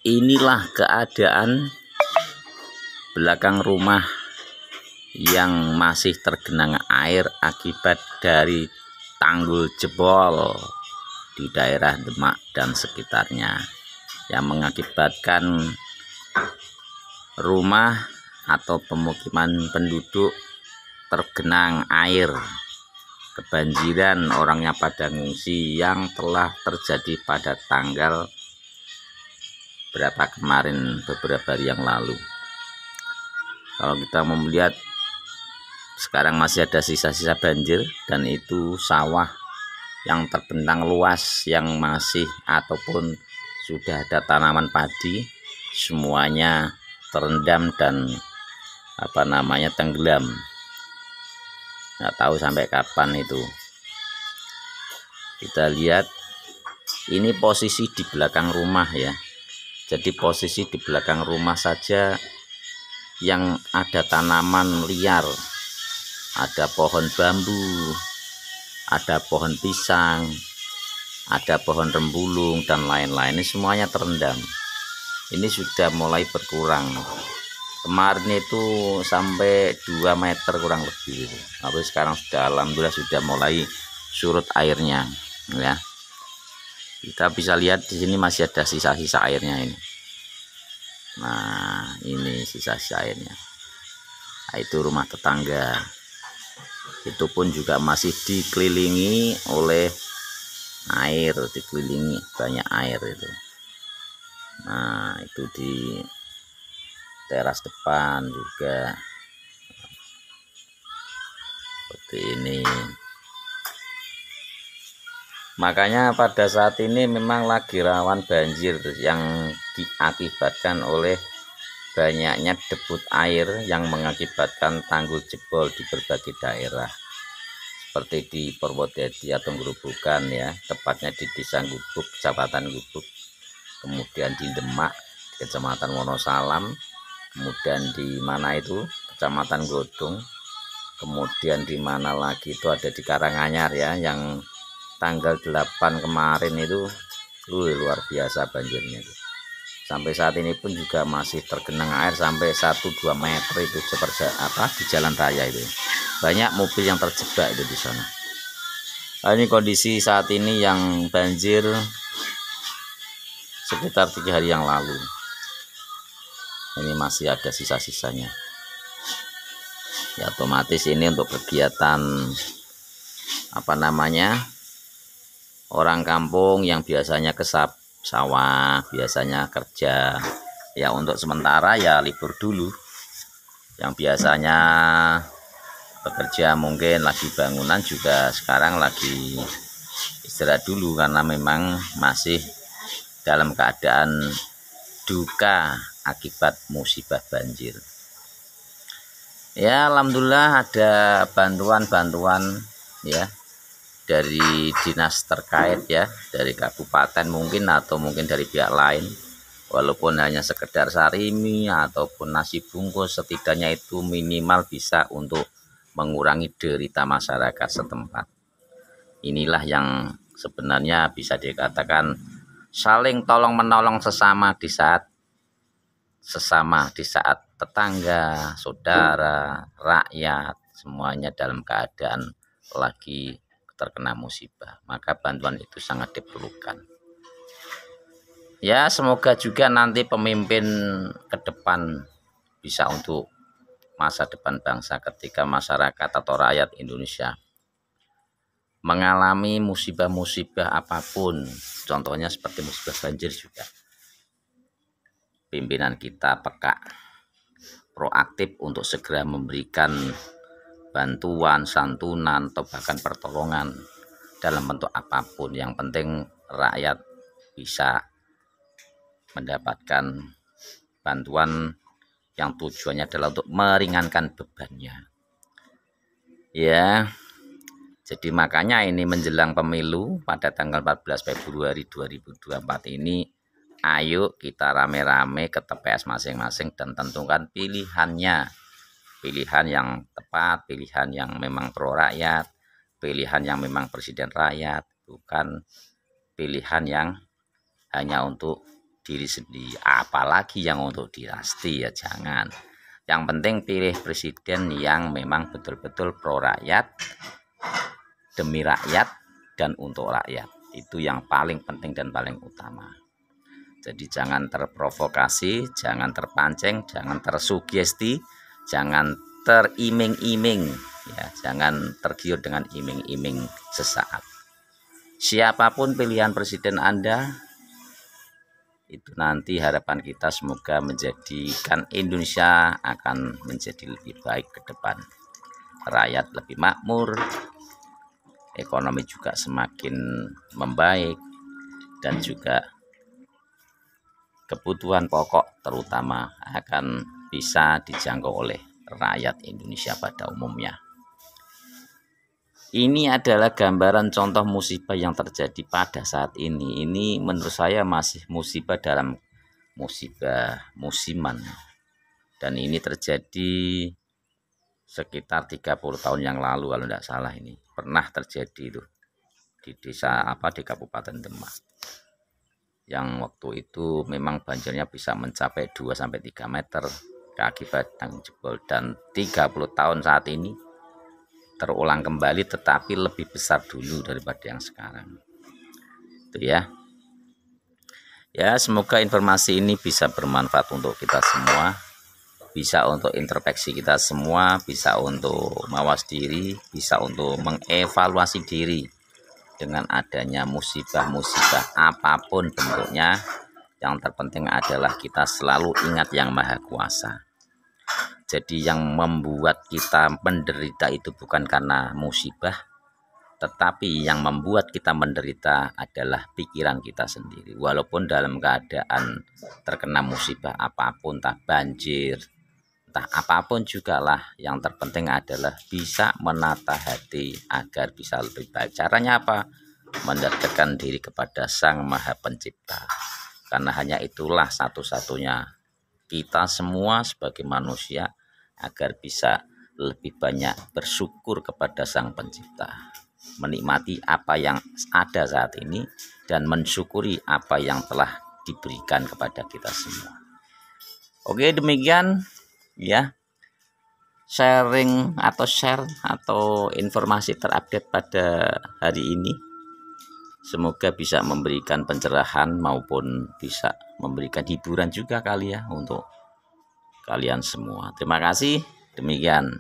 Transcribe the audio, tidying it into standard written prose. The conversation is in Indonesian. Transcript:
Inilah keadaan belakang rumah yang masih tergenang air akibat dari tanggul jebol di daerah Demak dan sekitarnya, yang mengakibatkan rumah atau pemukiman penduduk tergenang air, kebanjiran, orangnya pada ngungsi, yang telah terjadi pada tanggal berapa kemarin, beberapa hari yang lalu. Kalau kita mau melihat, sekarang masih ada sisa-sisa banjir, dan itu sawah yang terbentang luas yang masih ataupun sudah ada tanaman padi, semuanya terendam dan tenggelam. Nggak tahu sampai kapan itu. Kita lihat, ini posisi di belakang rumah ya. Jadi posisi di belakang rumah saja yang ada tanaman liar, ada pohon bambu, ada pohon pisang, ada pohon rembulung dan lain-lain, ini semuanya terendam. Ini sudah mulai berkurang. Kemarin itu sampai 2 meter kurang lebih, tapi sekarang sudah alhamdulillah sudah mulai surut airnya ya. Kita bisa lihat di sini masih ada sisa-sisa airnya ini. Nah, ini sisa-sisa airnya. Nah, itu rumah tetangga. Itu pun juga masih dikelilingi oleh air, dikelilingi banyak air itu. Nah, itu di teras depan juga seperti ini. Makanya pada saat ini memang lagi rawan banjir yang diakibatkan oleh banyaknya debit air yang mengakibatkan tanggul jebol di berbagai daerah, seperti di Purwodadi atau Grobogan ya, tepatnya di Desa Gubuk, Kecamatan Gubuk, kemudian di Demak, Kecamatan Wonosalam, kemudian di mana itu Kecamatan Godong, kemudian di mana lagi itu ada di Karanganyar ya, yang tanggal 8 kemarin itu luar biasa banjirnya itu. Sampai saat ini pun juga masih tergenang air sampai 1-2 meter itu seperti di jalan raya itu. Banyak mobil yang terjebak itu di sana. Nah, ini kondisi saat ini yang banjir sekitar 3 hari yang lalu. Ini masih ada sisa-sisanya. Ya otomatis ini untuk kegiatan orang kampung yang biasanya ke sawah, biasanya kerja ya, untuk sementara ya libur dulu. Yang biasanya bekerja mungkin lagi bangunan juga sekarang lagi istirahat dulu, karena memang masih dalam keadaan duka akibat musibah banjir. Ya alhamdulillah ada bantuan-bantuan ya dari dinas terkait ya, dari kabupaten mungkin atau mungkin dari pihak lain, walaupun hanya sekedar sarimi ataupun nasi bungkus, setidaknya itu minimal bisa untuk mengurangi derita masyarakat setempat. Inilah yang sebenarnya bisa dikatakan saling tolong menolong sesama di saat tetangga, saudara, rakyat semuanya dalam keadaan lagi terkena musibah, maka bantuan itu sangat diperlukan. Ya semoga juga nanti pemimpin ke depan bisa untuk masa depan bangsa, ketika masyarakat atau rakyat Indonesia mengalami musibah-musibah apapun, contohnya seperti musibah banjir juga, pimpinan kita peka, proaktif untuk segera memberikan bantuan, santunan, atau bahkan pertolongan dalam bentuk apapun. Yang penting rakyat bisa mendapatkan bantuan yang tujuannya adalah untuk meringankan bebannya ya. Jadi makanya ini menjelang pemilu pada tanggal 14 Februari 2024 ini, ayo kita rame-rame ke TPS masing-masing dan tentukan pilihannya, pilihan yang tepat, pilihan yang memang pro rakyat, pilihan yang memang presiden rakyat, bukan pilihan yang hanya untuk diri sendiri, apalagi yang untuk dinasti ya jangan. Yang penting pilih presiden yang memang betul-betul pro rakyat, demi rakyat, dan untuk rakyat. Itu yang paling penting dan paling utama. Jadi jangan terprovokasi, jangan terpancing, jangan tersugesti, jangan teriming-iming, ya, jangan tergiur dengan iming-iming sesaat. Siapapun pilihan presiden Anda, itu nanti harapan kita semoga menjadikan Indonesia akan menjadi lebih baik ke depan. Rakyat lebih makmur, ekonomi juga semakin membaik, dan juga kebutuhan pokok terutama akan bisa dijangkau oleh rakyat Indonesia pada umumnya. Ini adalah gambaran contoh musibah yang terjadi pada saat ini. Ini menurut saya masih musibah dalam musibah musiman. Dan ini terjadi sekitar 30 tahun yang lalu kalau tidak salah, ini pernah terjadi itu di desa di Kabupaten Demak. Yang waktu itu memang banjirnya bisa mencapai 2-3 meter akibat tanggul jebol, dan 30 tahun saat ini terulang kembali, tetapi lebih besar dulu daripada yang sekarang. Itu ya. Ya, semoga informasi ini bisa bermanfaat untuk kita semua, bisa untuk introspeksi kita semua, bisa untuk mawas diri, bisa untuk mengevaluasi diri. Dengan adanya musibah-musibah apapun bentuknya, yang terpenting adalah kita selalu ingat Yang Maha Kuasa. Jadi yang membuat kita menderita itu bukan karena musibah, tetapi yang membuat kita menderita adalah pikiran kita sendiri. Walaupun dalam keadaan terkena musibah apapun, entah banjir, entah apapun juga lah, yang terpenting adalah bisa menata hati agar bisa lebih baik. Caranya apa? Mendekatkan diri kepada Sang Maha Pencipta, karena hanya itulah satu-satunya kita semua sebagai manusia agar bisa lebih banyak bersyukur kepada Sang Pencipta, menikmati apa yang ada saat ini dan mensyukuri apa yang telah diberikan kepada kita semua. Oke, demikian ya sharing atau share atau informasi terupdate pada hari ini. Semoga bisa memberikan pencerahan maupun bisa memberikan hiburan juga kali ya untuk kalian semua. Terima kasih. Demikian.